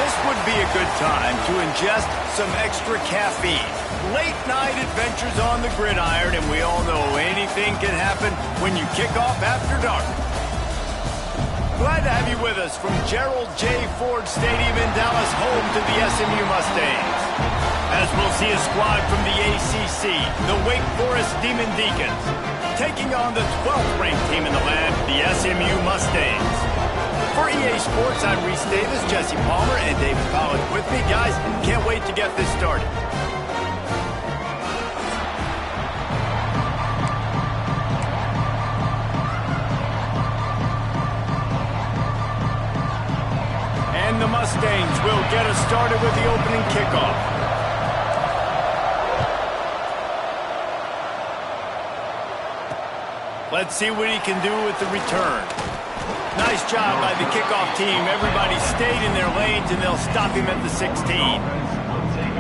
This would be a good time to ingest some extra caffeine. Late night adventures on the gridiron, and we all know anything can happen when you kick off after dark. Glad to have you with us from Gerald J. Ford Stadium in Dallas, home to the SMU Mustangs. As we'll see a squad from the ACC, the Wake Forest Demon Deacons, taking on the 12th ranked team in the land, the SMU Mustangs. For EA Sports, I'm Reese Davis, Jesse Palmer, and David Collins with me. Guys, can't wait to get this started. And the Mustangs will get us started with the opening kickoff. Let's see what he can do with the return. Nice job by the kickoff team. Everybody stayed in their lanes, and they'll stop him at the 16.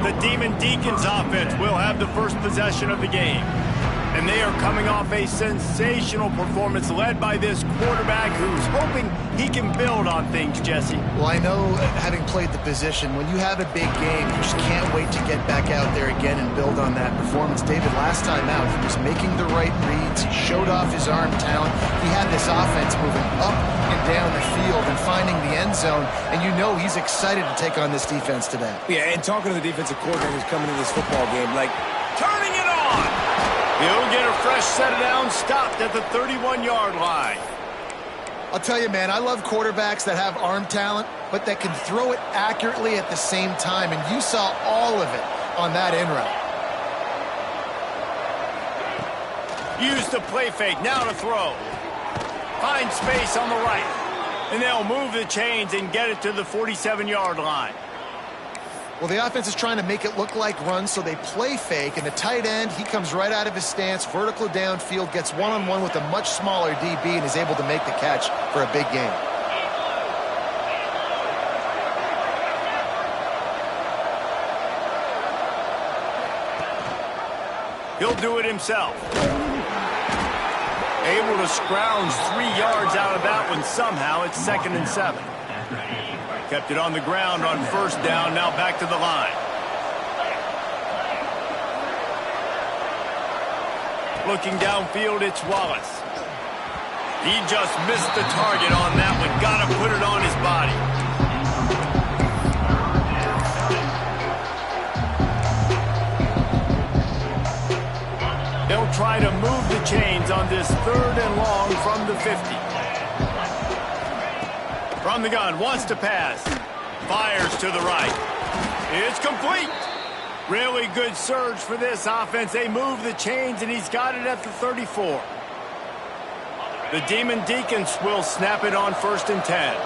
The Demon Deacons offense will have the first possession of the game. And they are coming off a sensational performance led by this quarterback who's hoping he can build on things, Jesse. Well, I know, having played the position, when you have a big game, you just can't wait to get back out there again and build on that performance. David, last time out, he was making the right reads. He showed off his arm talent. He had this offense moving up and down the field and finding the end zone. And you know he's excited to take on this defense today. Yeah, and talking to the defensive coordinator who's coming into this football game, like, turning it on! He'll get a fresh set of downs stopped at the 31-yard line. I'll tell you, man, I love quarterbacks that have arm talent, but that can throw it accurately at the same time, and you saw all of it on that in route. Use the play fake, now to throw. Find space on the right, and they'll move the chains and get it to the 47-yard line. Well, the offense is trying to make it look like runs, so they play fake, and the tight end, he comes right out of his stance, vertical downfield, gets one-on-one with a much smaller DB, and is able to make the catch for a big game. He'll do it himself. Able to scrounge 3 yards out of that one somehow. It's 2nd and 7. Kept it on the ground on first down, now back to the line. Looking downfield, it's Wallace. He just missed the target on that one. Got to put it on his body. They'll try to move the chains on this 3rd and long from the 50. From the gun, wants to pass. Fires to the right. It's complete. Really good surge for this offense. They move the chains, and he's got it at the 34. The Demon Deacons will snap it on 1st and 10.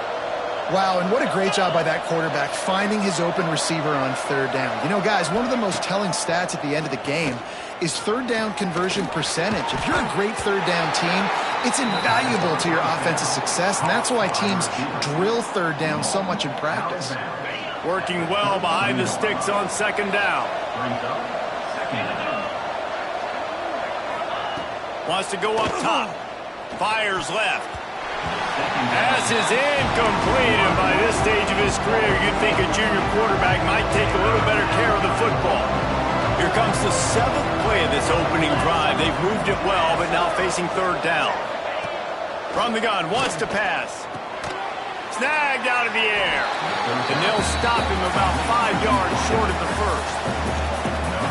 Wow, and what a great job by that quarterback, finding his open receiver on 3rd down. You know, guys, one of the most telling stats at the end of the game is 3rd down conversion percentage. If you're a great 3rd down team, it's invaluable to your offensive success, and that's why teams drill 3rd down so much in practice. Working well behind the sticks on 2nd down. Wants to go up top. Fires left. Pass is incomplete, and by this stage of his career, you'd think a junior quarterback might take a little better care of the football. Here comes the 7th play of this opening drive. They've moved it well, but now facing 3rd down. From the gun, wants to pass. Snagged out of the air. And they'll stop him about 5 yards short of the 1st.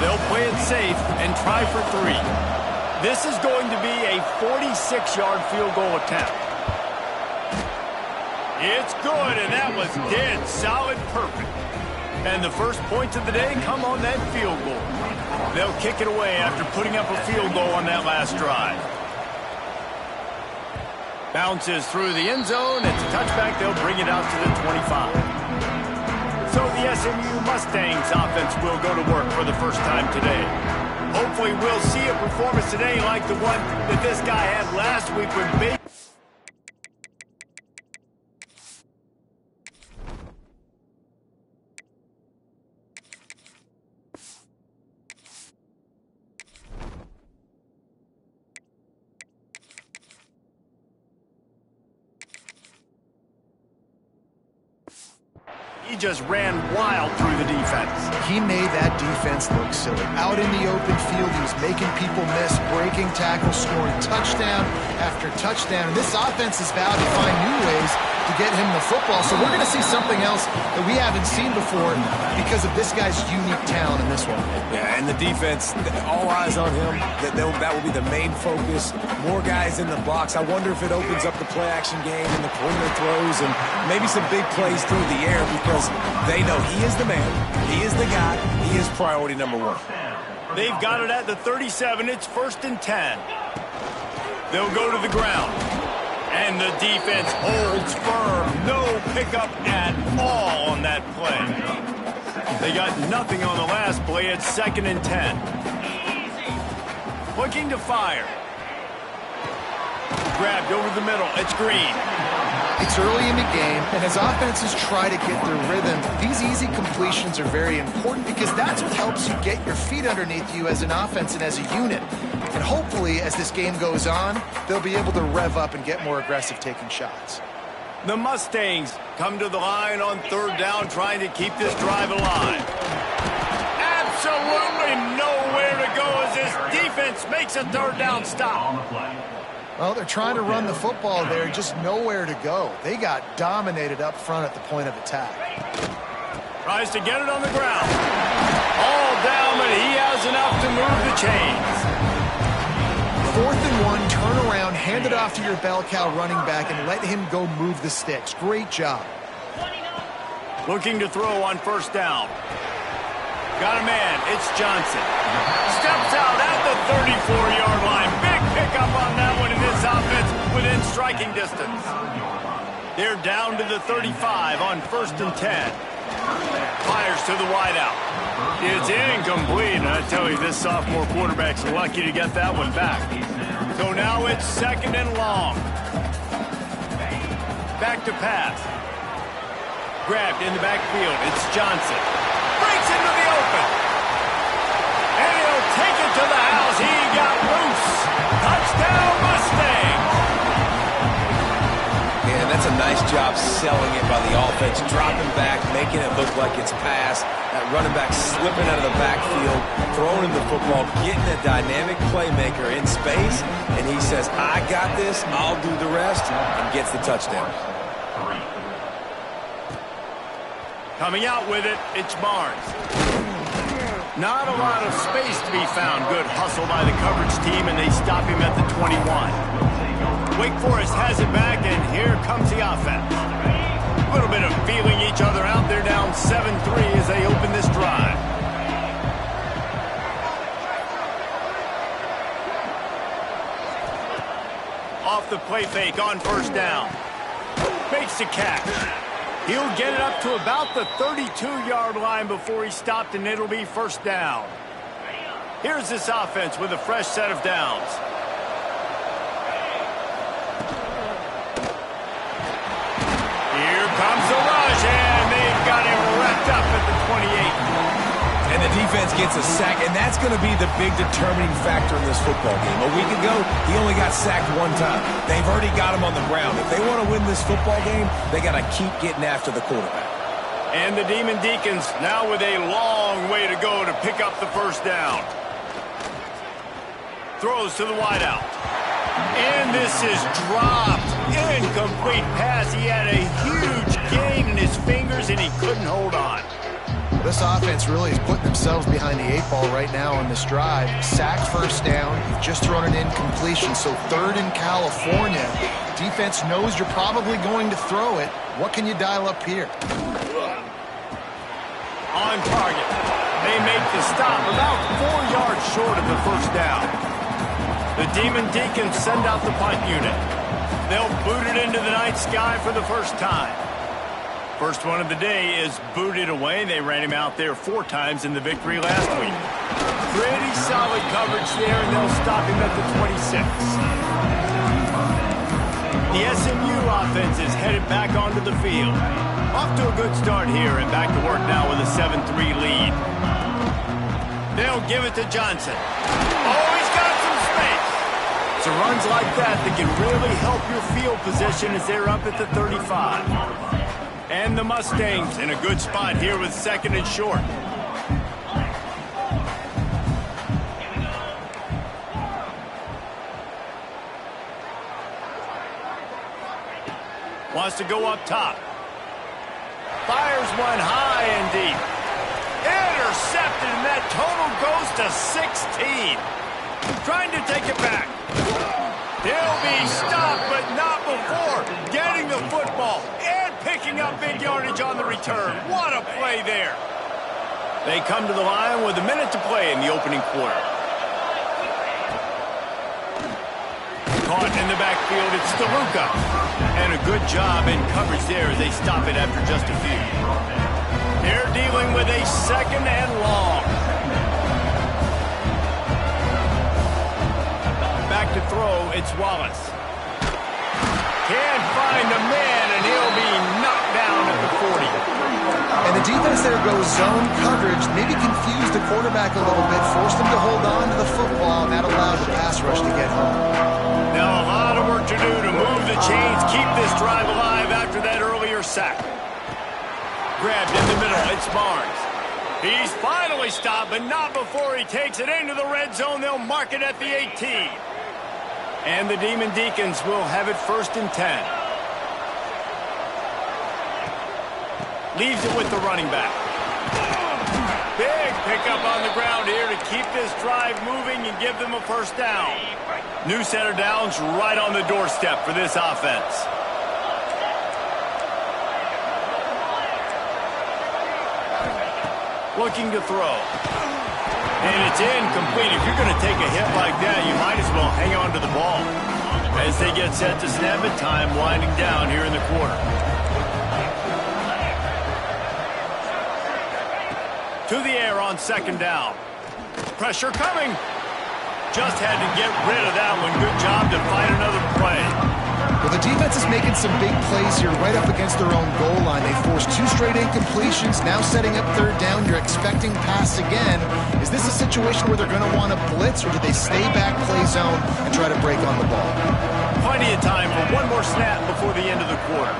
They'll play it safe and try for 3. This is going to be a 46-yard field goal attempt. It's good, and that was dead solid perfect. And the first points of the day come on that field goal. They'll kick it away after putting up a field goal on that last drive. Bounces through the end zone. It's a touchback. They'll bring it out to the 25. So the SMU Mustangs offense will go to work for the first time today. Hopefully we'll see a performance today like the one that this guy had last week with big. He just ran wild through the defense. He made that defense look silly. Out in the open field, he was making people miss, breaking tackles, scoring touchdown after touchdown. And this offense is vowed to find new ways to get him the football. So we're going to see something else that we haven't seen before because of this guy's unique talent in this one. Yeah, and the defense, all eyes on him. That will be the main focus. More guys in the box. I wonder if it opens up the play-action game and the perimeter throws and maybe some big plays through the air because they know he is the man, he is the guy, he is priority number one. They've got it at the 37. It's 1st and 10. They'll go to the ground. And the defense holds firm. No pickup at all on that play. They got nothing on the last play. It's 2nd and 10. Looking to fire. Grabbed over the middle. It's Green. It's early in the game, and as offenses try to get their rhythm, these easy completions are very important because that's what helps you get your feet underneath you as an offense and as a unit. And hopefully, as this game goes on, they'll be able to rev up and get more aggressive taking shots. The Mustangs come to the line on 3rd down, trying to keep this drive alive. Absolutely nowhere to go as this defense makes a 3rd down stop. Well, they're trying to run the football there, just nowhere to go. They got dominated up front at the point of attack. Tries to get it on the ground. All down, but he has enough to move the chains. 4th and 1, turn around, hand it off to your bell cow running back, and let him go move the sticks. Great job. Looking to throw on 1st down. Got a man. It's Johnson. Steps out at the 34-yard line. Big pickup on that one in this offense within striking distance. They're down to the 35 on 1st and 10. Fires to the wideout. It's incomplete, and I tell you, this sophomore quarterback's lucky to get that one back. So now it's 2nd and long. Back to pass. Grabbed in the backfield. It's Johnson. Breaks into the open. And he'll take it to the house. He got loose. Touchdown, Mustang. Yeah, that's a nice job selling it by the offense. Dropping back, making it look like it's pass. That running back slipping out of the backfield, throwing him the football, getting a dynamic playmaker in space, and he says, I got this, I'll do the rest, and gets the touchdown. Coming out with it, it's Barnes. Not a lot of space to be found. Good hustle by the coverage team, and they stop him at the 21. Wake Forest has it back, and here comes the offense. A little bit of feeling each other out. They're down 7-3 as they open this drive. Off the play fake on 1st down. Makes the catch. He'll get it up to about the 32-yard line before he's stopped, and it'll be 1st down. Here's this offense with a fresh set of downs. Here comes the rush, and they've got him wrapped up at the 28. And the defense gets a sack, and that's going to be the big determining factor in this football game. A week ago, he only got sacked 1 time. They've already got him on the ground. If they want to win this football game, they got to keep getting after the quarterback. And the Demon Deacons now with a long way to go to pick up the 1st down. Throws to the wideout. And this is dropped. Incomplete pass. He had a huge gain in his fingers, and he couldn't hold on. This offense really is putting themselves behind the 8 ball right now on this drive. Sack 1st down. You've just thrown an incompletion, so 3rd in California. Defense knows you're probably going to throw it. What can you dial up here? On target. They make the stop about 4 yards short of the 1st down. The Demon Deacons send out the punt unit. They'll boot it into the night sky for the first time. First one of the day is booted away. They ran him out there 4 times in the victory last week. Pretty solid coverage there, and they'll stop him at the 26. The SMU offense is headed back onto the field. Off to a good start here, and back to work now with a 7-3 lead. They'll give it to Johnson. Oh, he's got some space. It's runs like that that can really help your field position as they're up at the 35. And the Mustangs in a good spot here with second and short. Wants to go up top. Fires one high and deep. Intercepted, and that total goes to 16. Trying to take it back. He'll be stopped, but not before getting the football and picking up big yardage on the return. What a play there. They come to the line with a minute to play in the opening quarter. Caught in the backfield, it's DeLuca. And a good job in coverage there as they stop it after just a few. They're dealing with a second and long. Back to throw, it's Wallace. Can't find the man, and he'll be knocked down at the 40. And the defense there goes zone coverage, maybe confused the quarterback a little bit, forced him to hold on to the football, and that allowed the pass rush to get home. Now a lot of work to do to move the chains, keep this drive alive after that earlier sack. Grabbed in the middle, it's Barnes. He's finally stopped, but not before he takes it into the red zone. They'll mark it at the 18. And the Demon Deacons will have it 1st and 10. Leaves it with the running back. Big pickup on the ground here to keep this drive moving and give them a 1st down. New set of downs right on the doorstep for this offense. Looking to throw. And it's incomplete. If you're going to take a hit like that, you might as well hang on to the ball. As they get set to snap it, time winding down here in the quarter. To the air on 2nd down. Pressure coming. Just had to get rid of that one. Good job to find another play. Well, the defense is making some big plays here right up against their own goal line. They forced 2 straight incompletions, now setting up 3rd down. You're expecting pass again. Is this a situation where they're going to want to blitz, or do they stay back, play zone, and try to break on the ball? Plenty of time for one more snap before the end of the quarter.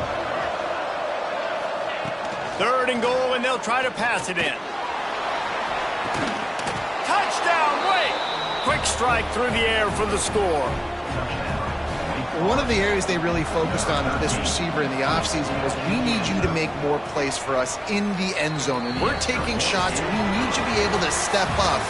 3rd and goal, and they'll try to pass it in. Touchdown, wait! Quick strike through the air for the score. One of the areas they really focused on for this receiver in the offseason was, we need you to make more plays for us in the end zone. When we're taking shots, we need you to be able to step up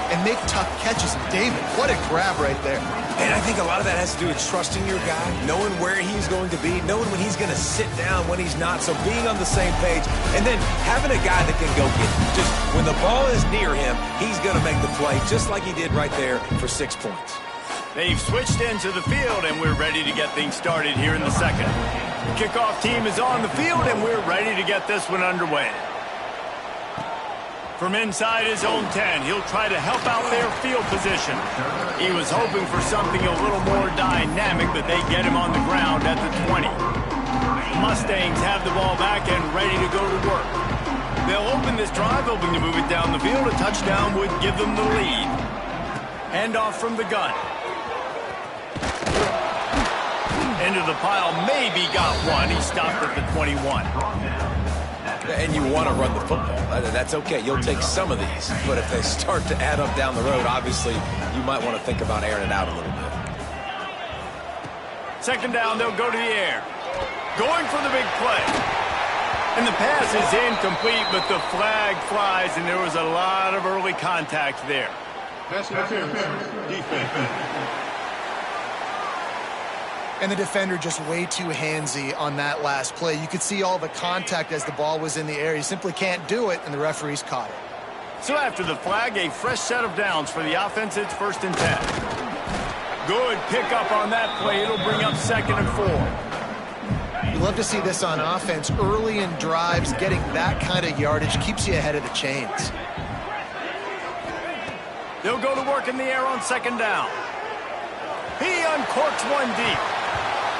and make tough catches. And David, what a grab right there. And I think a lot of that has to do with trusting your guy, knowing where he's going to be, knowing when he's going to sit down, when he's not. So being on the same page, and then having a guy that can go get it. Just when the ball is near him, he's going to make the play, just like he did right there for 6 points. They've switched into the field, and we're ready to get things started here in the second. The kickoff team is on the field, and we're ready to get this one underway. From inside his own 10, he'll try to help out their field position. He was hoping for something a little more dynamic, but they get him on the ground at the 20. The Mustangs have the ball back and ready to go to work. They'll open this drive, hoping to move it down the field. A touchdown would give them the lead. Hand off from the gun. Into the pile, maybe got one. He stopped at the 21. And you want to run the football. That's okay. You'll take some of these. But if they start to add up down the road, obviously, you might want to think about airing it out a little bit. 2nd down, they'll go to the air. Going for the big play. And the pass is incomplete, but the flag flies, and there was a lot of early contact there. Pass interference. Defense. And the defender just way too handsy on that last play. You could see all the contact as the ball was in the air. He simply can't do it, and the referees caught it. So after the flag, a fresh set of downs for the offense. It's 1st and 10. Good pickup on that play. It'll bring up 2nd and 4. You love to see this on offense. Early in drives, getting that kind of yardage keeps you ahead of the chains. They'll go to work in the air on 2nd down. He uncorks one deep.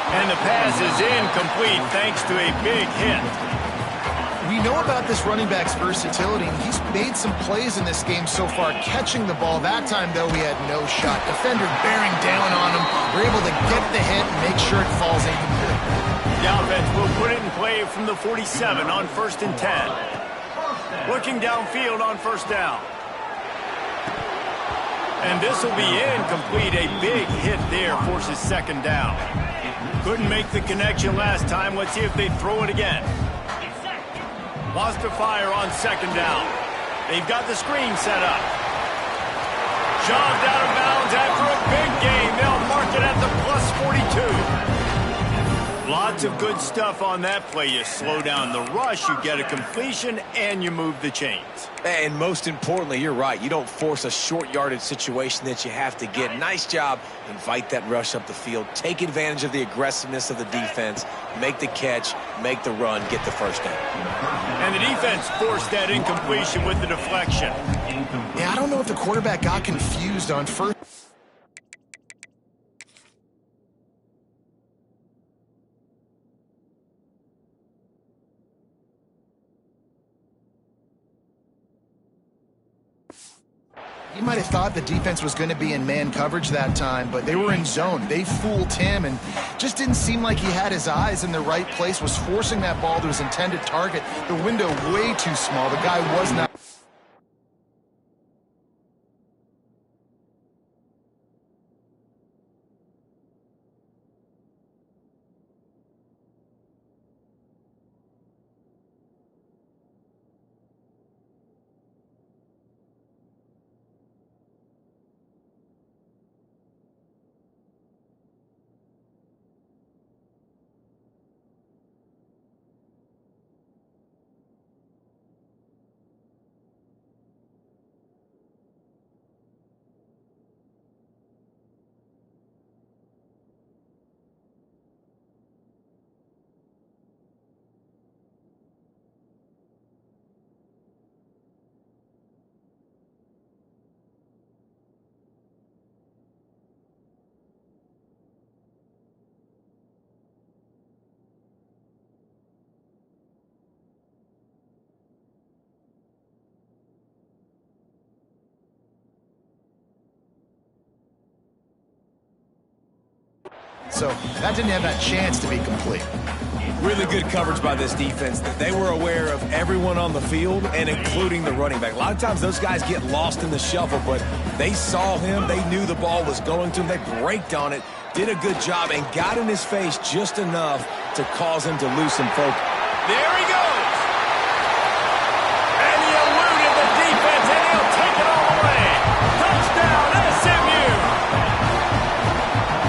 And the pass is incomplete thanks to a big hit. We know about this running back's versatility, and he's made some plays in this game so far catching the ball. That time, though, he had no shot. Defender bearing down on him. We're able to get the hit and make sure it falls incomplete. The offense will put it in play from the 47 on 1st and 10. Looking downfield on 1st down. And this will be incomplete. A big hit there forces 2nd down. Couldn't make the connection last time. Let's see if they throw it again. Wants to fire on 2nd down. They've got the screen set up. Shoved out of bounds after a big gain. They'll mark it at the +42. Lots of good stuff on that play. You slow down the rush, you get a completion, and you move the chains. And most importantly, you're right. You don't force a short yardage situation that you have to get. Nice job. Invite that rush up the field. Take advantage of the aggressiveness of the defense. Make the catch. Make the run. Get the 1st down. And the defense forced that incompletion with the deflection. Yeah, I don't know if the quarterback got confused on 1st. He might have thought the defense was going to be in man coverage that time, but they were in zone. They fooled him and just didn't seem like he had his eyes in the right place, was forcing that ball to his intended target. The window way too small. The guy was not. So that didn't have that chance to be complete. Really good coverage by this defense. They were aware of everyone on the field and including the running back. A lot of times those guys get lost in the shuffle, but they saw him. They knew the ball was going to him. They braked on it, did a good job, and got in his face just enough to cause him to lose some focus. There he goes. And he eluded the defense, and he'll take it all the way. Touchdown, SMU.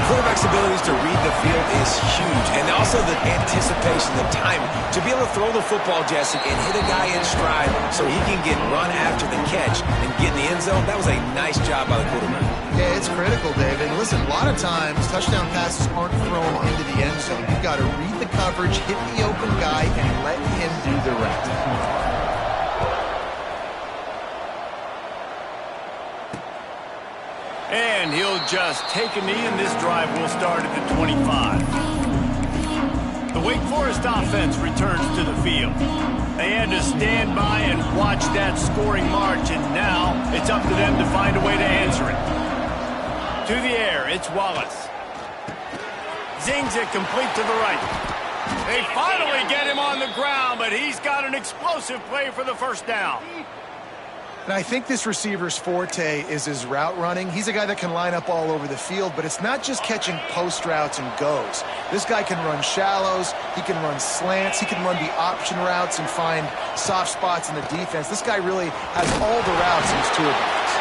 Quarterback's abilities to read the field is huge, and also the anticipation, the timing. To be able to throw the football, Jesse, and hit a guy in stride so he can get run after the catch and get in the end zone, that was a nice job by the quarterback. Yeah, it's critical, David. Listen, a lot of times touchdown passes aren't thrown into the end zone. You've got to read the coverage, hit the open guy, and let him do the rest. And he'll just take a knee, and this drive will start at the 25. The Wake Forest offense returns to the field. They had to stand by and watch that scoring march, and now it's up to them to find a way to answer it. To the air, it's Wallace. Zings it complete to the right. They finally get him on the ground, but he's got an explosive play for the 1st down. And I think this receiver's forte is his route running. He's a guy that can line up all over the field, but it's not just catching post routes and goes. This guy can run shallows, he can run slants, he can run the option routes and find soft spots in the defense. This guy really has all the routes in his toolbox.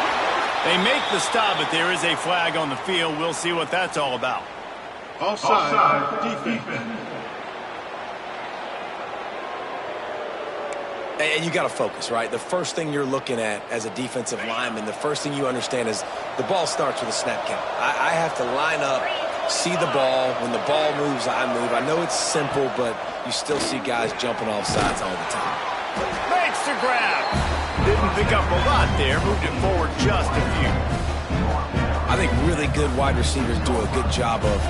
They make the stop, but there is a flag on the field. We'll see what that's all about. Offside, defense. And you got to focus, right? The first thing you're looking at as a defensive lineman, the first thing you understand is the ball starts with a snap count. I have to line up, see the ball. When the ball moves, I move. I know it's simple, but you still see guys jumping off sides all the time. Makes the grab. Didn't pick up a lot there. Moved it forward just a few. I think really good wide receivers do a good job of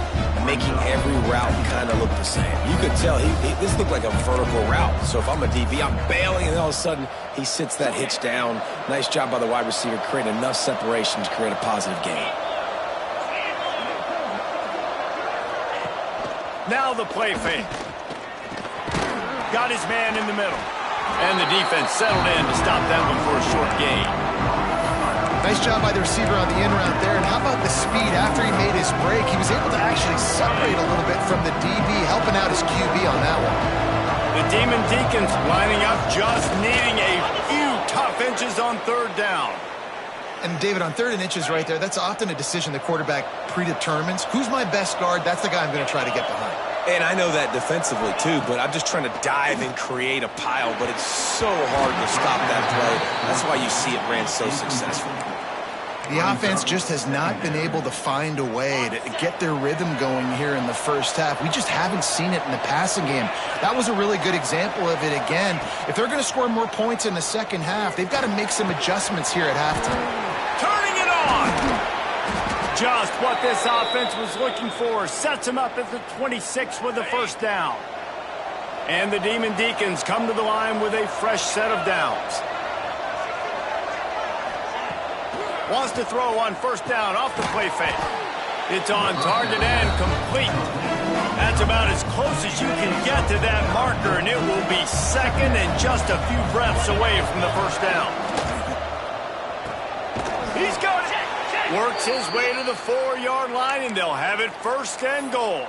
making every route kind of look the same. You could tell this looked like a vertical route. So if I'm a DB, I'm bailing, and all of a sudden he sits that hitch down. Nice job by the wide receiver, create enough separation to create a positive gain. Now the play fake. got his man in the middle. And the defense settled in to stop that one for a short gain. Nice job by the receiver on the in route there. And how about the speed after he made his break? He was able to actually separate a little bit from the DB, helping out his QB on that one. The Demon Deacons lining up, just needing a few tough inches on third down. And David, on 3rd and inches right there, that's often a decision the quarterback predetermines. Who's my best guard? That's the guy I'm going to try to get behind. And I know that defensively, too, but I'm just trying to dive and create a pile, but it's so hard to stop that play. That's why you see it ran so successful. The offense just has not been able to find a way to get their rhythm going here in the first half. We just haven't seen it in the passing game. That was a really good example of it again. If they're going to score more points in the second half, they've got to make some adjustments here at halftime. Turning it on! Just what this offense was looking for. Sets him up at the 26 with the first down. And the Demon Deacons come to the line with a fresh set of downs. Wants to throw on first down off the play fake. It's on target and complete. That's about as close as you can get to that marker, and it will be second and just a few breaths away from the first down. He's got it. Works his way to the 4-yard line, and they'll have it first and goal.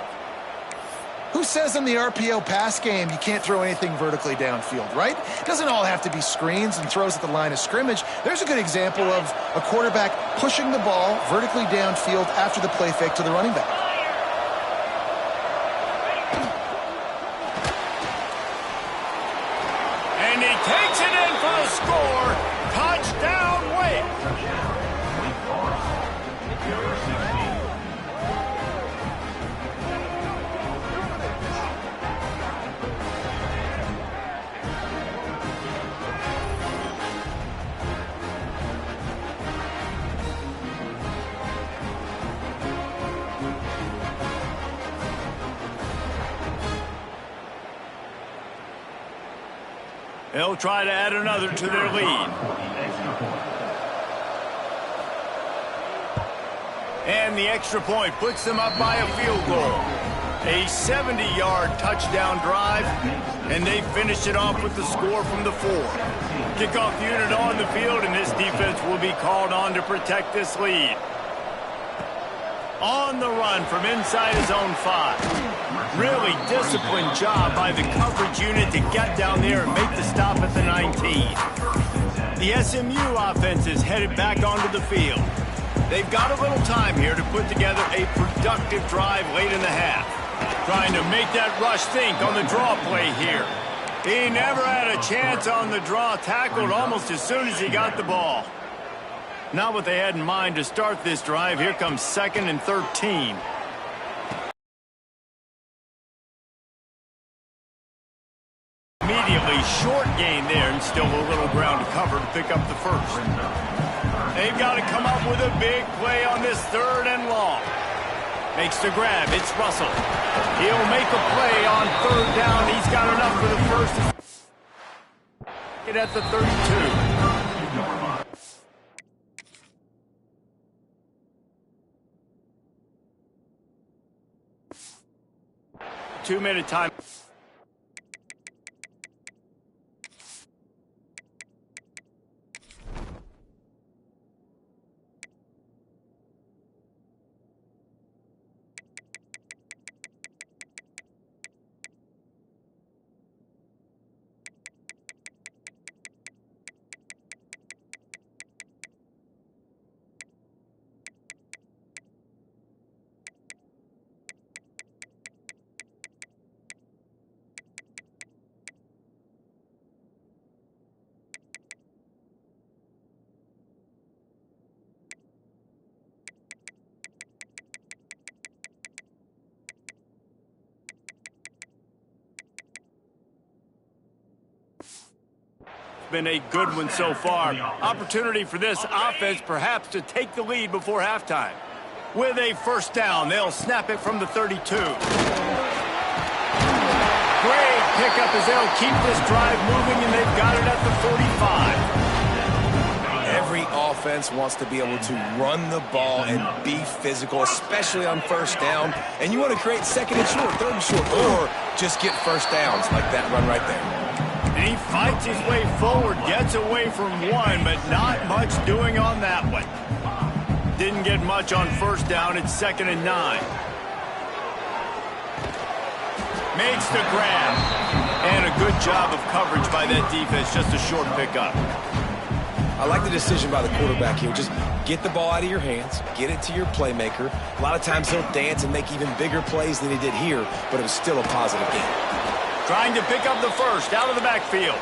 Who says in the RPO pass game you can't throw anything vertically downfield, right? It doesn't all have to be screens and throws at the line of scrimmage. There's a good example of a quarterback pushing the ball vertically downfield after the play fake to the running back. And he takes it in for the score. Touchdown, Wake. They'll try to add another to their lead. And the extra point puts them up by a field goal. A 70-yard touchdown drive, and they finished it off with the score from the 4. Kickoff unit on the field, and this defense will be called on to protect this lead. On the run from inside his own 5. Really disciplined job by the coverage unit to get down there and make the stop at the 19. The SMU offense is headed back onto the field. They've got a little time here to put together a productive drive late in the half. Trying to make that rush think on the draw play here. He never had a chance on the draw, tackled almost as soon as he got the ball. Not what they had in mind to start this drive. Here comes 2nd and 13. Immediately short gain there, and still a little ground to cover to pick up the first. They've got to come up with a big play on this 3rd and long. Makes the grab. It's Russell. He'll make a play on 3rd down. He's got enough for the first. Get at the 32. 2-minute time. Been a good one so far. Opportunity for this offense perhaps to take the lead before halftime. With a first down, they'll snap it from the 32. Great pickup as they'll keep this drive moving, and they've got it at the 45. Every offense wants to be able to run the ball and be physical, especially on first down. And you want to create second and short, third and short, or just get first downs like that run right there. And he fights his way forward, gets away from one, but not much doing on that one. Didn't get much on first down. It's 2nd and 9. Makes the grab. And a good job of coverage by that defense. Just a short pickup. I like the decision by the quarterback here. Just get the ball out of your hands, get it to your playmaker. A lot of times he'll dance and make even bigger plays than he did here, but it was still a positive game. Trying to pick up the first out of the backfield.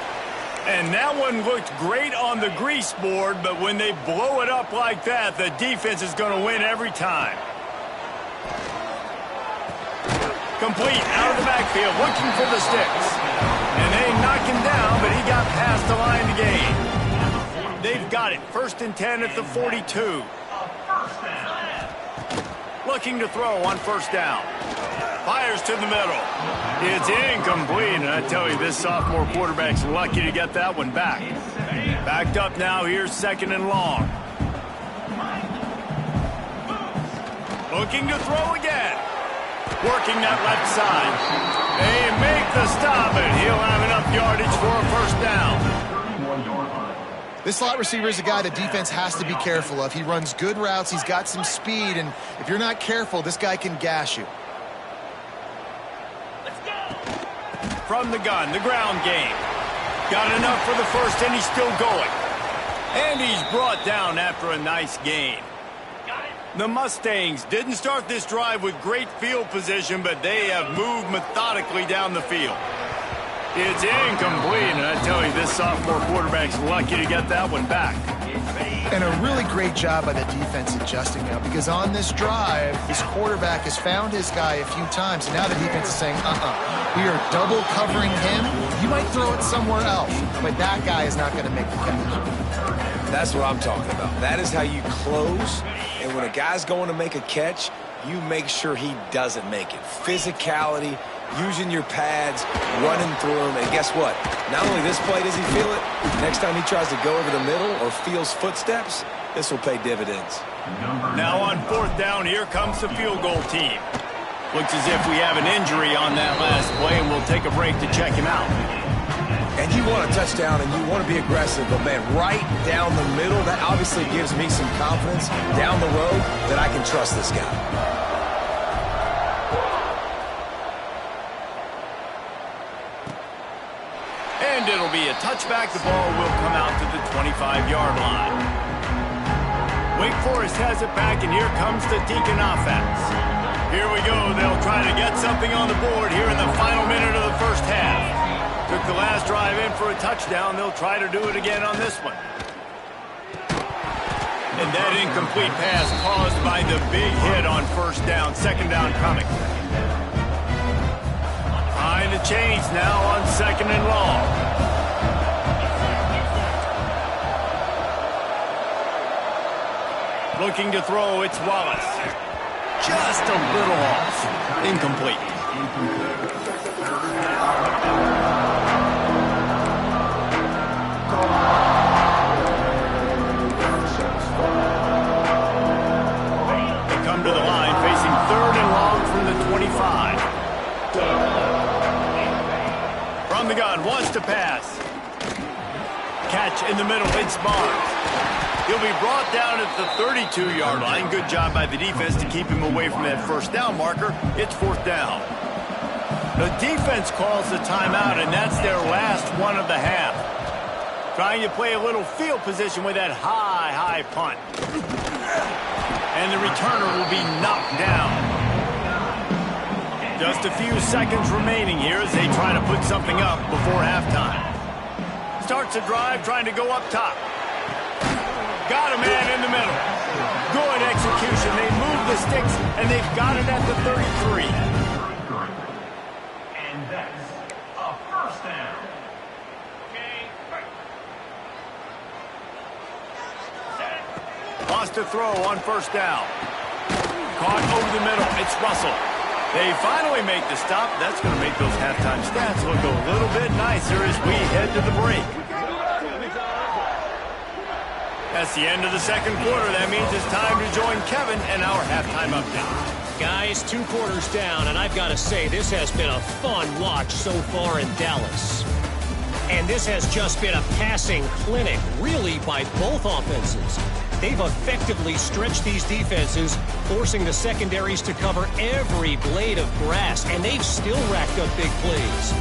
And that one looked great on the grease board, but when they blow it up like that, the defense is going to win every time. Complete out of the backfield, looking for the sticks. And they knock him down, but he got past the line to gain. They've got it. 1st and 10 at the 42. Looking to throw on first down. Fires to the middle. It's incomplete, and I tell you, this sophomore quarterback's lucky to get that one back. Backed up now, here's 2nd and long. Looking to throw again. Working that left side. They make the stop, and he'll have enough yardage for a first down. This slot receiver is a guy the defense has to be careful of. He runs good routes, he's got some speed, and if you're not careful, this guy can gash you. From the gun, the ground game. Got enough for the first, and he's still going. And he's brought down after a nice gain. The Mustangs didn't start this drive with great field position, but they have moved methodically down the field. It's incomplete, and I tell you, this sophomore quarterback's lucky to get that one back. And a really great job by the defense adjusting now, because on this drive, this quarterback has found his guy a few times, and now the defense is saying, we are double covering him. You might throw it somewhere else, but that guy is not going to make the catch. That's what I'm talking about. That is how you close, and when a guy's going to make a catch, you make sure he doesn't make it. Physicality, using your pads, running through them, and guess what? Not only this play does he feel it, next time he tries to go over the middle or feels footsteps, this will pay dividends. Now on 4th down, here comes the field goal team. Looks as if we have an injury on that last play, and we'll take a break to check him out. And you want a touchdown, and you want to be aggressive, but, man, right down the middle, that obviously gives me some confidence down the road that I can trust this guy. And it'll be a touchback. The ball will come out to the 25-yard line. Wake Forest has it back, and here comes the Deacon offense. Here we go. They'll try to get something on the board here in the final minute of the first half. Took the last drive in for a touchdown. They'll try to do it again on this one. And that incomplete pass caused by the big hit on first down. 2nd down coming. Trying to change now on 2nd and long. Looking to throw, it's Wallace. Just a little off. Incomplete. They come to the line facing 3rd and long from the 25. From the gun, wants to pass. Catch in the middle, it's Barnes. He'll be brought down at the 32-yard line. Good job by the defense to keep him away from that first down marker. It's 4th down. The defense calls the timeout, and that's their last one of the half. Trying to play a little field position with that high punt. And the returner will be knocked down. Just a few seconds remaining here as they try to put something up before halftime. Starts a drive trying to go up top. Got a man in the middle. Good execution. They move the sticks, and they've got it at the 33. And that's a first down. Lost a throw on first down. Caught over the middle. It's Russell. They finally make the stop. That's going to make those halftime stats look a little bit nicer as we head to the break. That's the end of the second quarter. That means it's time to join Kevin and our halftime update. Guys, 2 quarters down, and I've got to say, this has been a fun watch so far in Dallas. And this has just been a passing clinic, really, by both offenses. They've effectively stretched these defenses, forcing the secondaries to cover every blade of grass, and they've still racked up big plays.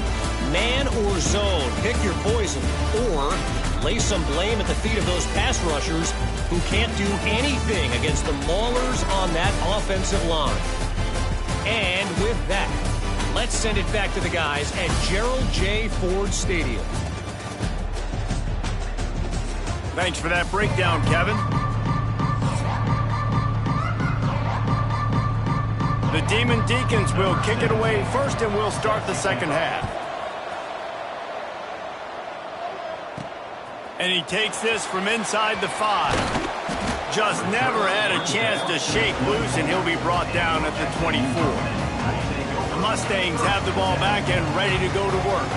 Man or zone, pick your poison, or lay some blame at the feet of those pass rushers who can't do anything against the maulers on that offensive line. And with that, let's send it back to the guys at Gerald J. Ford Stadium. Thanks for that breakdown, Kevin. The Demon Deacons will kick it away first, and we'll start the second half. And he takes this from inside the 5. Just never had a chance to shake loose, and he'll be brought down at the 24. The Mustangs have the ball back and ready to go to work.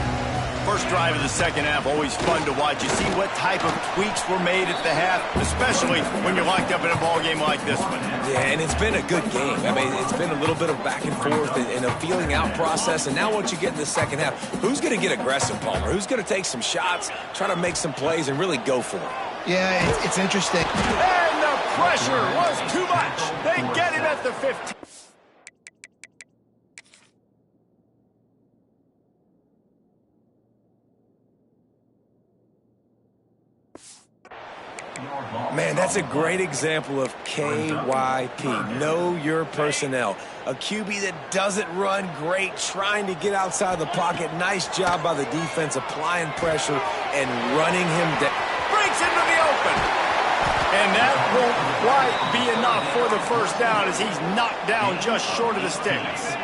First drive of the second half, always fun to watch. You see what type of tweaks were made at the half, especially when you're locked up in a ball game like this one. Yeah, and it's been a good game. I mean, it's been a little bit of back and forth and a feeling out process. And now once you get in the second half, who's going to get aggressive, Palmer? Who's going to take some shots, try to make some plays, and really go for it? Yeah, it's interesting. And the pressure was too much. They get him at the 15. Man, that's a great example of KYP. Know your personnel. A QB that doesn't run great, trying to get outside the pocket. Nice job by the defense applying pressure and running him down. Breaks into the open. And that won't quite be enough for the first down as he's knocked down just short of the sticks.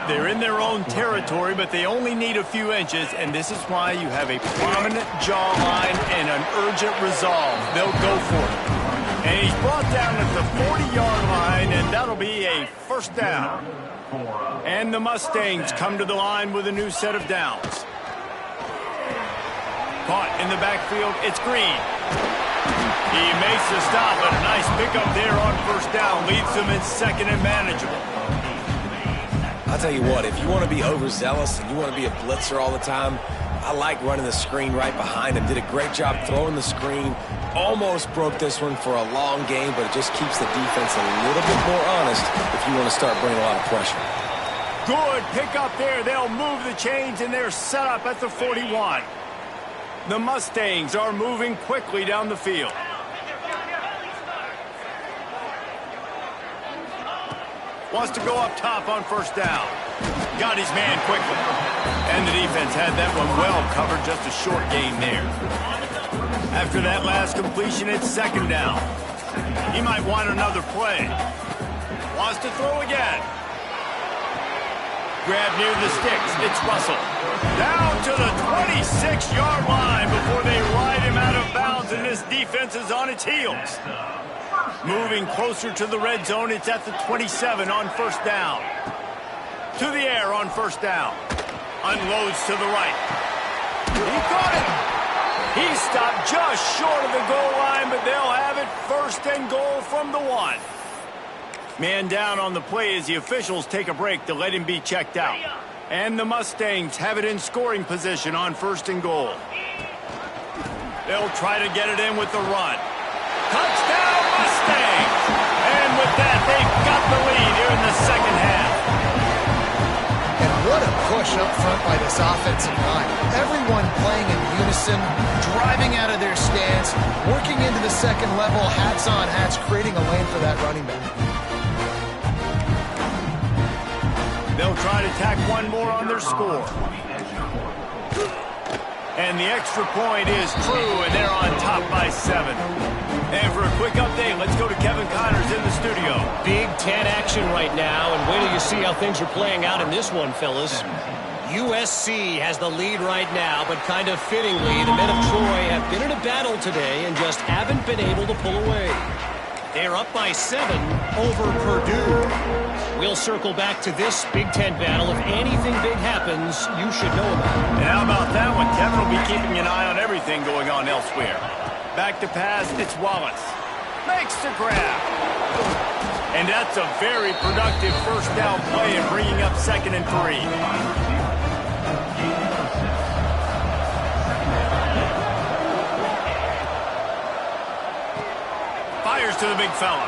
They're in their own territory, but they only need a few inches, and this is why you have a prominent jawline and an urgent resolve. They'll go for it. And he's brought down at the 40-yard line, and that'll be a first down. And the Mustangs come to the line with a new set of downs. Caught in the backfield, it's Green. He makes the stop, but a nice pickup there on first down. Leaves them in second and manageable. I'll tell you what, if you want to be overzealous and you want to be a blitzer all the time, I like running the screen right behind him. Did a great job throwing the screen. Almost broke this one for a long game, but it just keeps the defense a little bit more honest if you want to start bringing a lot of pressure. Good pickup there. They'll move the chains, and they're set up at the 41. The Mustangs are moving quickly down the field. Wants to go up top on first down. Got his man quickly. And the defense had that one well covered. Just a short gain there. After that last completion, it's second down. He might want another play. Wants to throw again. Grab near the sticks. It's Russell. Down to the 26-yard line before they ride him out of bounds, and this defense is on its heels. Moving closer to the red zone, it's at the 27 on first down. To the air on first down. Unloads to the right. He got it. He stopped just short of the goal line, but they'll have it first and goal from the 1. Man down on the play as the officials take a break to let him be checked out. And the Mustangs have it in scoring position on first and goal. They'll try to get it in with the run. Touchdown Mustangs! And with that, they've got the lead here in the second half. And what a push up front by this offensive line. Everyone playing in unison, driving out of their stance, working into the second level, hats on hats, creating a lane for that running back. They'll try to tack one more on their score. And the extra point is true, and they're on top by 7. And for a quick update, let's go to Kevin Connors in the studio. Big Ten action right now, and wait till you see how things are playing out in this one, fellas. USC has the lead right now, but kind of fittingly, the men of Troy have been in a battle today and just haven't been able to pull away. They're up by 7 over Purdue. We'll circle back to this Big Ten battle. If anything big happens, you should know about it. And how about that one? Kevin will be keeping an eye on everything going on elsewhere. Back to pass, it's Wallace. Makes the grab. And that's a very productive first down play and bringing up 2nd and 3. Fires to the big fella.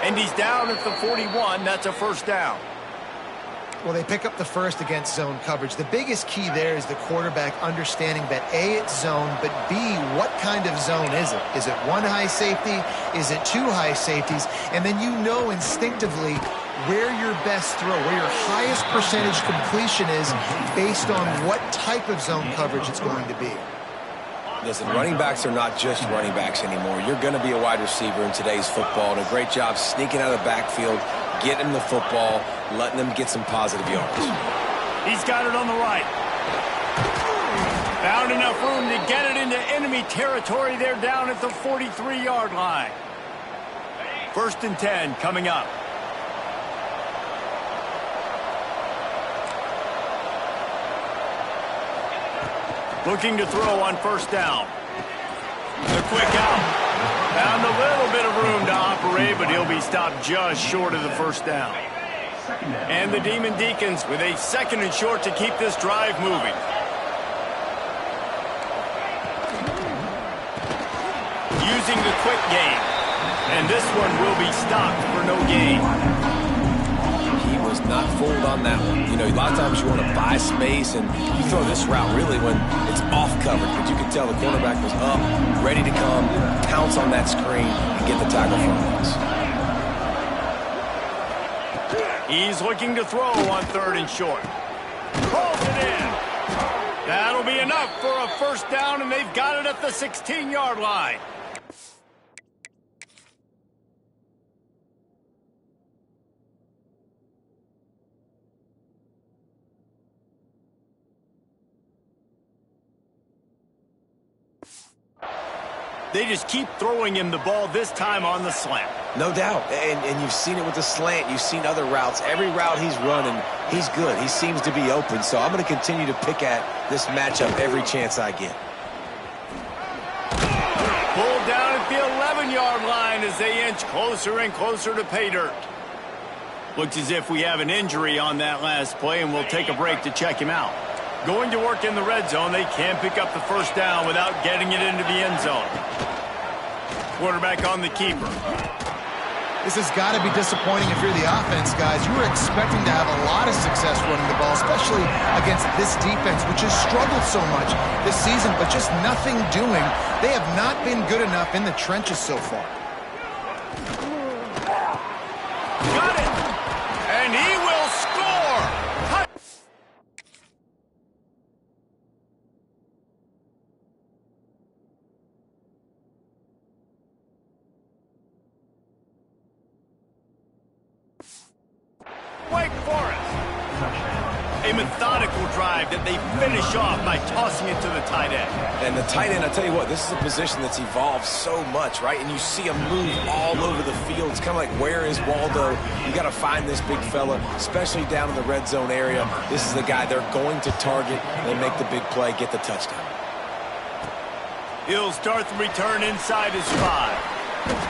And he's down at the 41. That's a first down. Well, they pick up the first against zone coverage. The biggest key there is the quarterback understanding that A, it's zone, but B, what kind of zone is it? Is it one high safety? Is it two high safeties? And then you know instinctively where your best throw, where your highest percentage completion is based on what type of zone coverage it's going to be. Listen, running backs are not just running backs anymore. You're going to be a wide receiver in today's football. And a great job sneaking out of the backfield, getting the football, letting them get some positive yards. He's got it on the right. Found enough room to get it into enemy territory. They're down at the 43-yard line. 1st and 10 coming up. Looking to throw on 1st down. The quick out. Found a little bit of room to operate, but he'll be stopped just short of the first down. And the Demon Deacons with a 2nd and short to keep this drive moving. Using the quick game. And this one will be stopped for no gain. He was not fooled on that one. You know, a lot of times you want to buy space, and you throw this route really when it's off coverage. But you can tell the cornerback was up, ready to come, pounce on that screen, and get the tackle from us. He's looking to throw on 3rd and short. Pulls it in. That'll be enough for a first down, and they've got it at the 16-yard line. They just keep throwing him the ball, this time on the slant. No doubt, and you've seen it with the slant. You've seen other routes. Every route he's running, he's good. He seems to be open, so I'm going to continue to pick at this matchup every chance I get. Pulled down at the 11-yard line as they inch closer and closer to pay dirt. Looks as if we have an injury on that last play, and we'll take a break to check him out. Going to work in the red zone, they can't pick up the first down without getting it into the end zone. Quarterback on the keeper. This has got to be disappointing if you're the offense, guys. You were expecting to have a lot of success running the ball, especially against this defense, which has struggled so much this season, but just nothing doing. They have not been good enough in the trenches so far. Got it! And he will score! Forrest. A methodical drive that they finish off by tossing it to the tight end. And the tight end, I tell you what, this is a position that's evolved so much, right? And you see him move all over the field. It's kind of like, where is Waldo? You got to find this big fella, especially down in the red zone area. This is the guy they're going to target. They make the big play, get the touchdown. He'll start the return inside his 5.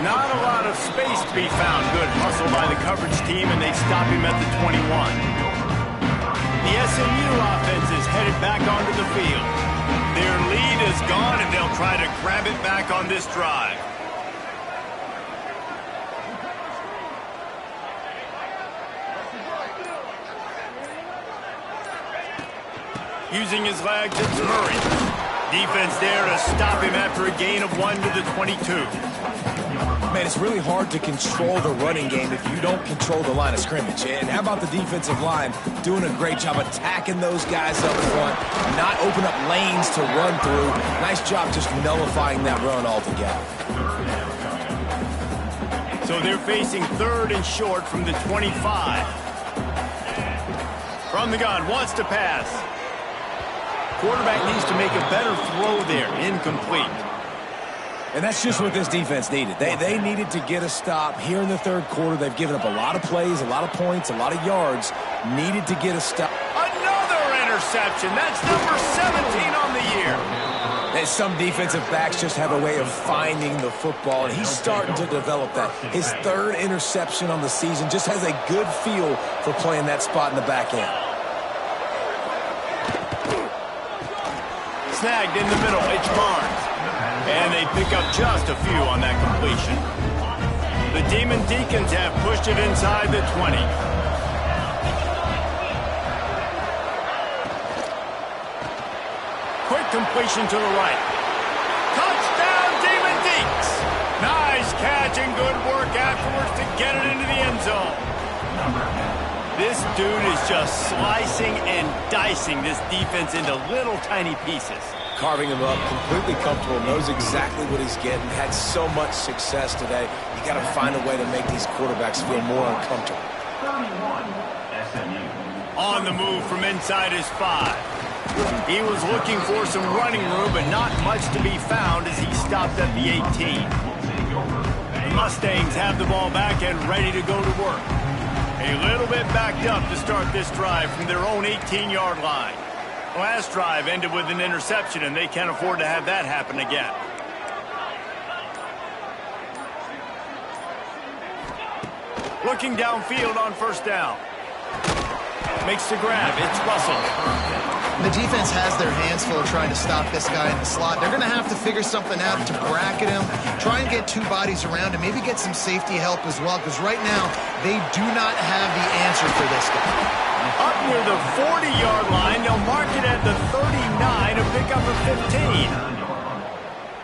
Not a lot of space to be found. Good hustle by the coverage team, and they stop him at the 21. The SMU offense is headed back onto the field. Their lead is gone, and they'll try to grab it back on this drive. Using his legs, it's Murray. Defense there to stop him after a gain of 1 to the 22. Man, it's really hard to control the running game if you don't control the line of scrimmage. And how about the defensive line doing a great job attacking those guys up front, not open up lanes to run through. Nice job just nullifying that run altogether. So they're facing 3rd and short from the 25. From the gun, wants to pass. Quarterback needs to make a better throw there, incomplete. And that's just what this defense needed. They needed to get a stop here in the 3rd quarter. They've given up a lot of plays, a lot of points, a lot of yards. Needed to get a stop. Another interception. That's number 17 on the year. And some defensive backs just have a way of finding the football, and he's starting to develop that. His third interception on the season, just has a good feel for playing that spot in the back end. Snagged in the middle, it's Barnes. And they pick up just a few on that completion. The Demon Deacons have pushed it inside the 20. Quick completion to the right. Touchdown, Demon Deacs! Nice catch and good work afterwards to get it into the end zone. This dude is just slicing and dicing this defense into little tiny pieces. Carving him up, completely comfortable, knows exactly what he's getting, had so much success today. You got to find a way to make these quarterbacks feel more uncomfortable. 31, SMU. On the move from inside his 5. He was looking for some running room, but not much to be found as he stopped at the 18. The Mustangs have the ball back and ready to go to work. A little bit backed up to start this drive from their own 18-yard line. Last drive ended with an interception, and they can't afford to have that happen again. Looking downfield on first down. Makes the grab. It's Russell. The defense has their hands full trying to stop this guy in the slot. They're going to have to figure something out to bracket him, try and get two bodies around him, maybe get some safety help as well, because right now they do not have the answer for this guy. Up near the 40-yard line, they'll mark it at the 39 and pick up a 15.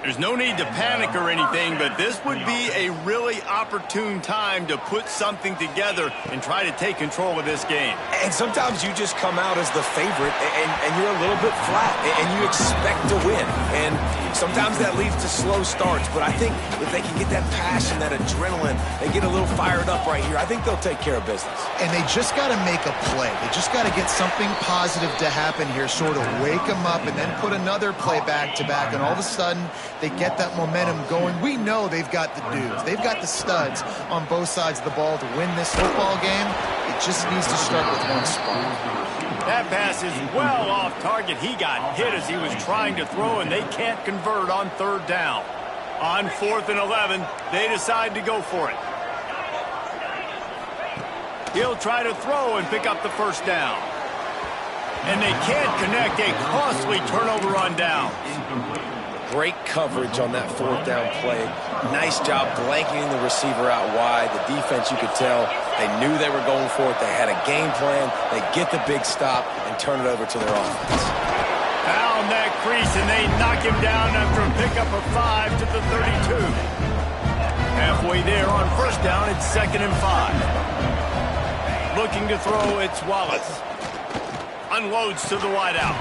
There's no need to panic or anything, but this would be a really opportune time to put something together and try to take control of this game. And sometimes you just come out as the favorite, and you're a little bit flat, and you expect to win. And sometimes that leads to slow starts, but I think if they can get that passion, that adrenaline, they get a little fired up right here, I think they'll take care of business. And they just got to make a play. They just got to get something positive to happen here, sort of wake them up, and then put another play back-to-back, and all of a sudden they get that momentum going. We know they've got the dudes. They've got the studs on both sides of the ball to win this football game. It just needs to start with one spot. That pass is well off target. He got hit as he was trying to throw, and they can't convert on third down. On 4th and 11, they decide to go for it. He'll try to throw and pick up the first down. And they can't connect. A costly turnover on downs. Great coverage on that 4th down play. Nice job blanketing the receiver out wide. The defense, you could tell, they knew they were going for it. They had a game plan. They get the big stop and turn it over to their offense. Found that crease, and they knock him down after a pickup of 5 to the 32. Halfway there on first down, it's 2nd and 5. Looking to throw, it's Wallace. Unloads to the wideout.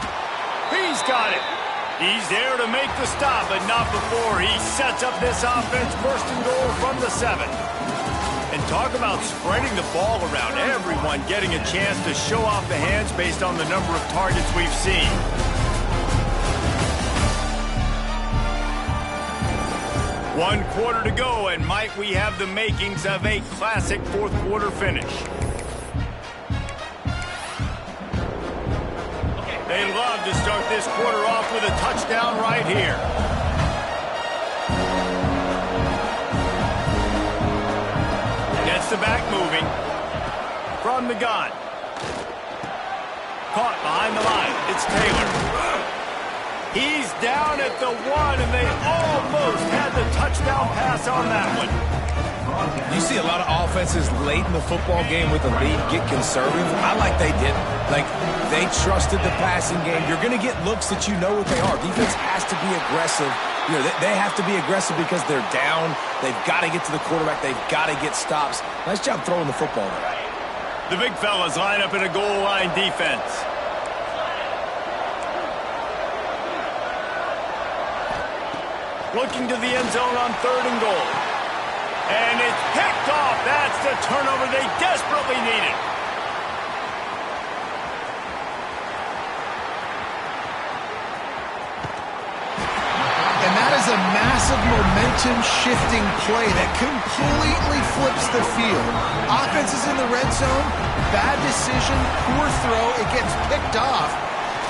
He's got it. He's there to make the stop, but not before he sets up this offense. 1st and goal from the 7. And talk about spreading the ball around. Everyone getting a chance to show off the hands based on the number of targets we've seen. One quarter to go, and might we have the makings of a classic 4th quarter finish. They love to start this quarter off with a touchdown right here. Gets the back moving. From the gun. Caught behind the line. It's Taylor. He's down at the 1, and they almost had the touchdown pass on that one. You see a lot of offenses late in the football game with the lead get conservative. I like they didn't. Like, they trusted the passing game. You're going to get looks that you know what they are. Defense has to be aggressive. You know, they have to be aggressive because they're down. They've got to get to the quarterback. They've got to get stops. Nice job throwing the football there. The big fellas line up in a goal line defense. Looking to the end zone on 3rd and goal. And it's picked off. That's the turnover they desperately needed. And that is a massive momentum-shifting play that completely flips the field. Offense is in the red zone. Bad decision, poor throw. It gets picked off.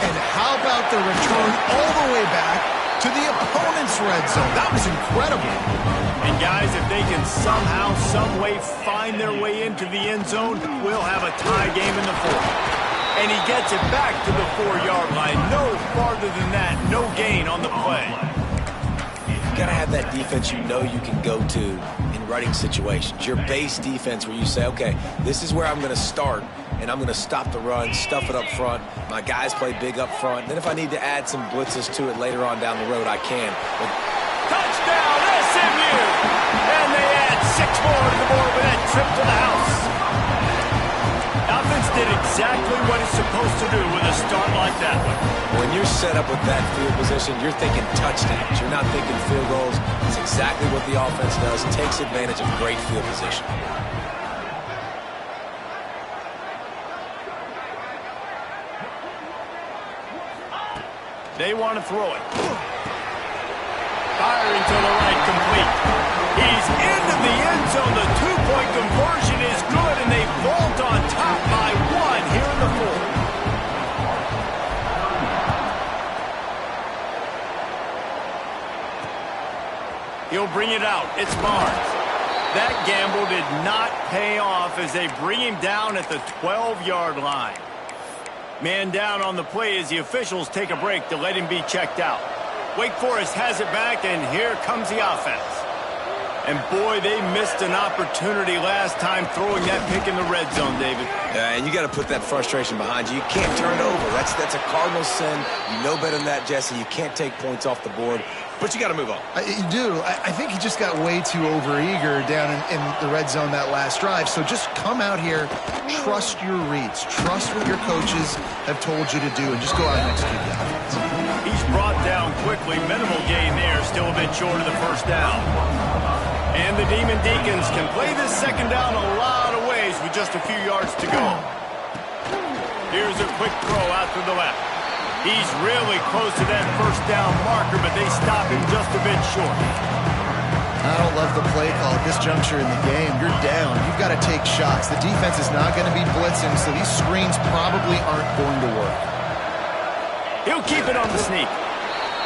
And how about the return all the way back to the opponent's red zone. That was incredible. And guys, if they can somehow, some way find their way into the end zone, we'll have a tie game in the fourth. And he gets it back to the 4-yard line. No farther than that, no gain on the play. You've got to have that defense you know you can go to in running situations. Your base defense where you say, okay, this is where I'm going to start, and I'm going to stop the run, stuff it up front. My guys play big up front. Then if I need to add some blitzes to it later on down the road, I can. But Touchdown, SMU! And they add 6 more to the board with that trip to the house. Offense did exactly what it's supposed to do with a start like that one. When you're set up with that field position, you're thinking touchdowns. You're not thinking field goals. It's exactly what the offense does. Takes advantage of great field position. They want to throw it. Firing to the right, complete. He's into the end zone. The 2-point conversion is good, and they vault on top by 1 here in the fourth. He'll bring it out. It's Barnes. That gamble did not pay off as they bring him down at the 12-yard line. Man down on the play as the officials take a break to let him be checked out. Wake Forest has it back, and here comes the offense. And boy, they missed an opportunity last time throwing that pick in the red zone, David. And you got to put that frustration behind you. You can't turn it over. That's a cardinal sin. You know better than that, Jesse. You can't take points off the board, but you got to move on. You do. I think he just got way too overeager down in the red zone that last drive. So just come out here, trust your reads, trust what your coaches have told you to do, and just go out and execute the offense. He's brought down quickly. Minimal gain there, still a bit short of the first down. And the Demon Deacons can play this second down a lot of ways with just a few yards to go. Here's a quick throw out to the left. He's really close to that first down marker, but they stop him just a bit short. I don't love the play call at this juncture in the game. You're down. You've got to take shots. The defense is not going to be blitzing, so these screens probably aren't going to work. He'll keep it on the sneak.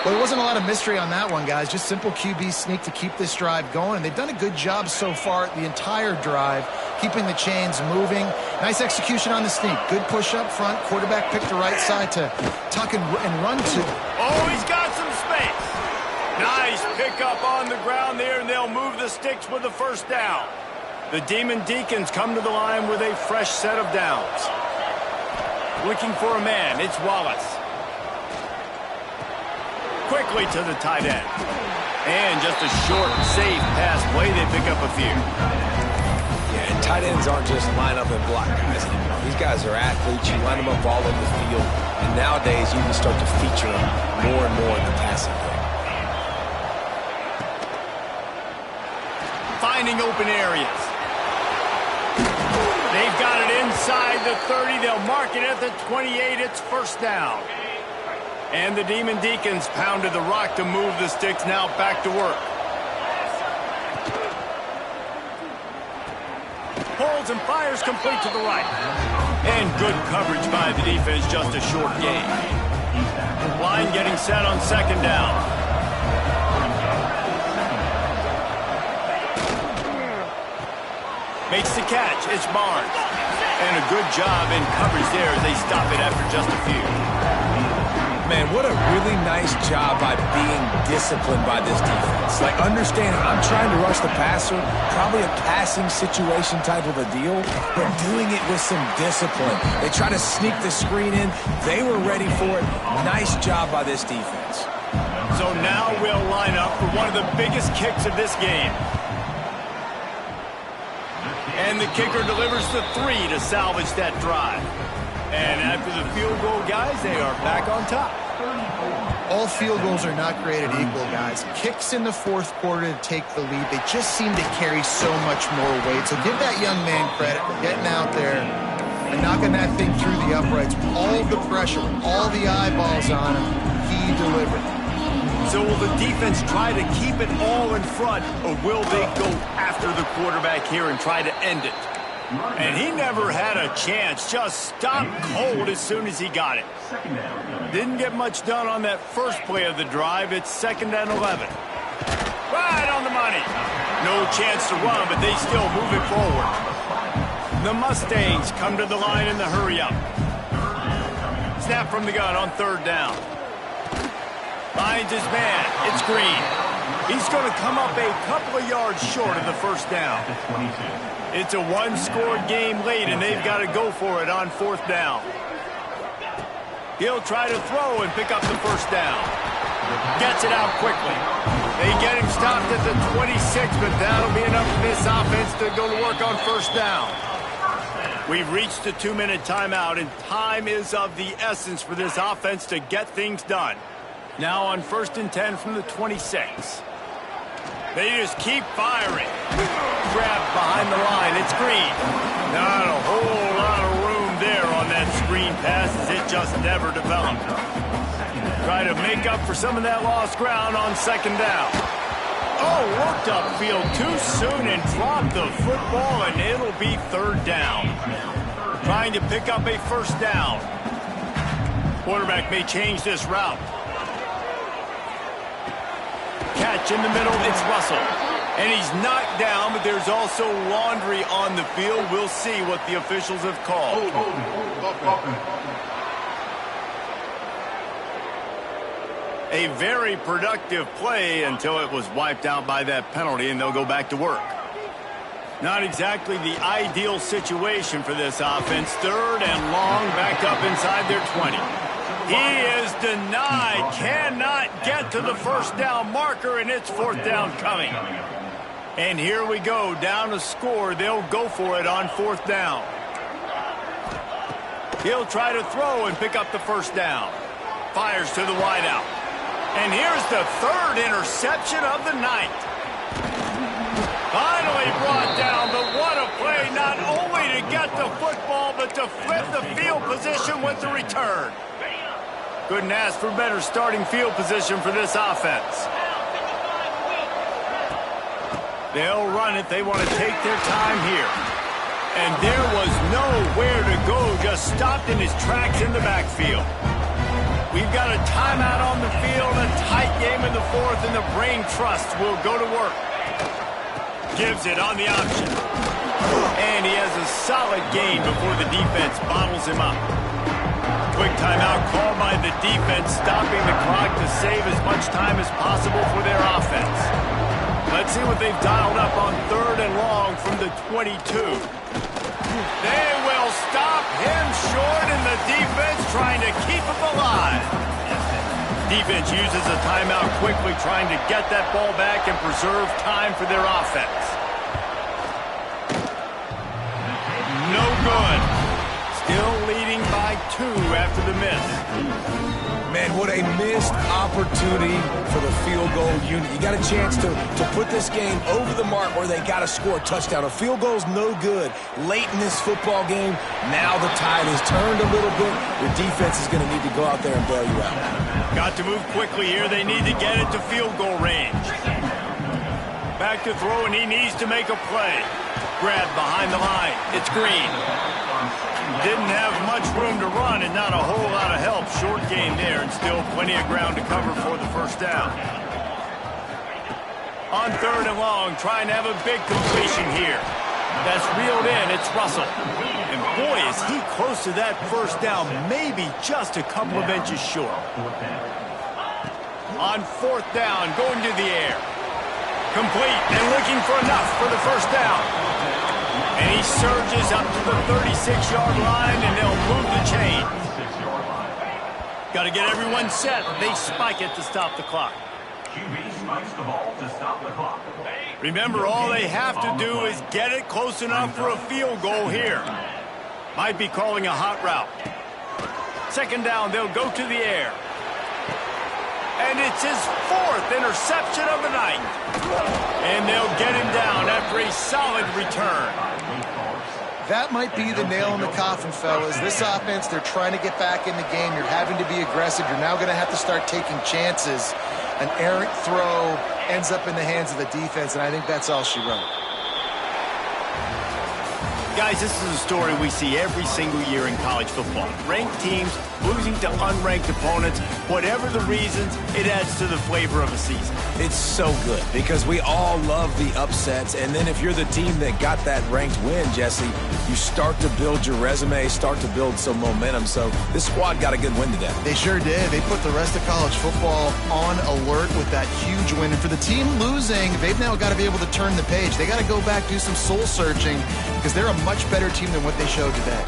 Well, there wasn't a lot of mystery on that one, guys. Just simple QB sneak to keep this drive going. And they've done a good job so far the entire drive, keeping the chains moving. Nice execution on the sneak. Good push up front. Quarterback picked the right side to tuck and run to. Oh, he's got some space. Nice pickup on the ground there, and they'll move the sticks with the first down. The Demon Deacons come to the line with a fresh set of downs. Looking for a man. It's Wallace. Quickly to the tight end. And just a short, safe pass play. They pick up a few. Yeah, and tight ends aren't just line up and block guys anymore. These guys are athletes. You line them up all over the field. And nowadays, you can start to feature them more and more in the passing game. Finding open areas. They've got it inside the 30. They'll mark it at the 28. It's first down. And the Demon Deacons pounded the rock to move the sticks. Now back to work. Holds and fires complete to the right. And good coverage by the defense, just a short gain. Line getting set on second down. Makes the catch. It's Barnes. And a good job in coverage there as they stop it after just a few. Man, what a really nice job by being disciplined by this defense. Like, understanding I'm trying to rush the passer, probably a passing situation type of a deal, but doing it with some discipline. They try to sneak the screen in. They were ready for it. Nice job by this defense. So now we'll line up for one of the biggest kicks of this game. And the kicker delivers the 3 to salvage that drive. And after the field goal, guys, they are back on top. All field goals are not created equal, guys. Kicks in the fourth quarter to take the lead. They just seem to carry so much more weight. So give that young man credit for getting out there and knocking that thing through the uprights. All the pressure, all the eyeballs on him, he delivered. So will the defense try to keep it all in front, or will they go after the quarterback here and try to end it? And he never had a chance. Just stopped cold as soon as he got it. Didn't get much done on that first play of the drive. It's 2nd and 11. Right on the money. No chance to run, but they still move it forward. The Mustangs come to the line in the hurry-up. Snap from the gun on 3rd down. Finds his man. It's Green. He's going to come up a couple of yards short of the 1st down. It's a one-score game late, and they've got to go for it on 4th down. He'll try to throw and pick up the 1st down. Gets it out quickly. They get him stopped at the 26, but that'll be enough for this offense to go to work on 1st down. We've reached the 2-minute timeout, and time is of the essence for this offense to get things done. Now on 1st and 10 from the 26. They just keep firing. Trapped behind the line. It's Green. Not a whole lot of room there on that screen pass as it just never developed. Try to make up for some of that lost ground on 2nd down. Oh, worked upfield too soon and dropped the football, and it'll be 3rd down. Trying to pick up a 1st down. Quarterback may change this route. Catch in the middle, it's Russell. And he's knocked down, but there's also laundry on the field. We'll see what the officials have called. A very productive play until it was wiped out by that penalty, and they'll go back to work. Not exactly the ideal situation for this offense. 3rd and long, back up inside their 20. He is denied, cannot get to the 1st down marker, and it's 4th down coming. And here we go, down to score. They'll go for it on 4th down. He'll try to throw and pick up the 1st down. Fires to the wideout. And here's the 3rd interception of the night. Finally brought down, but what a play, not only to get the football, but to flip the field position with the return. Couldn't ask for better starting field position for this offense. They'll run it. They want to take their time here. And there was nowhere to go, just stopped in his tracks in the backfield. We've got a timeout on the field, a tight game in the 4th, and the Brain Trust will go to work. Gives it on the option. And he has a solid gain before the defense bottles him up. Quick timeout called by the defense, stopping the clock to save as much time as possible for their offense. Let's see what they've dialed up on 3rd and long from the 22. They will stop him short, and the defense trying to keep him alive. Defense uses a timeout quickly, trying to get that ball back and preserve time for their offense. No good. Still leading by 2 after the miss. Man, what a missed opportunity for the field goal unit. You got a chance to put this game over the mark where they got to score a touchdown. A field goal's no good late in this football game. Now the tide has turned a little bit. Your defense is going to need to go out there and bail you out. Got to move quickly here. They need to get it to field goal range. Back to throw, and he needs to make a play. Grab behind the line. It's Green. Didn't have much room to run and not a whole lot of help. Short game there and still plenty of ground to cover for the 1st down. On 3rd and long, trying to have a big completion here. That's reeled in. It's Russell. And boy, is he close to that 1st down, maybe just a couple of inches short. On 4th down, going to the air. Complete and looking for enough for the 1st down. And he surges up to the 36-yard line, and they'll move the chain. Got to get everyone set. They spike it to stop the clock. QB spikes the ball to stop the clock. Remember, all they have to do is get it close enough for a field goal here. Might be calling a hot route. 2nd down, they'll go to the air. And it's his 4th interception of the night. And they'll get him down after a solid return. That might be the nail in the coffin, fellas. This offense, they're trying to get back in the game. You're having to be aggressive. You're now going to have to start taking chances. An errant throw ends up in the hands of the defense, and I think that's all she wrote. Guys, this is a story we see every single year in college football. Ranked teams losing to unranked opponents. Whatever the reasons, it adds to the flavor of a season. It's so good because we all love the upsets, and then if you're the team that got that ranked win, Jesse, you start to build your resume, start to build some momentum. So this squad got a good win today. They sure did. They put the rest of college football on alert with that huge win. And for the team losing, they've now got to be able to turn the page. They got to go back, do some soul searching, because they're a much better team than what they showed today.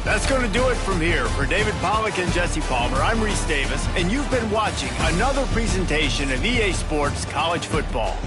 That's going to do it from here. For David Pollack and Jesse Palmer, I'm Reese Davis, and you've been watching another presentation of EA Sports College Football.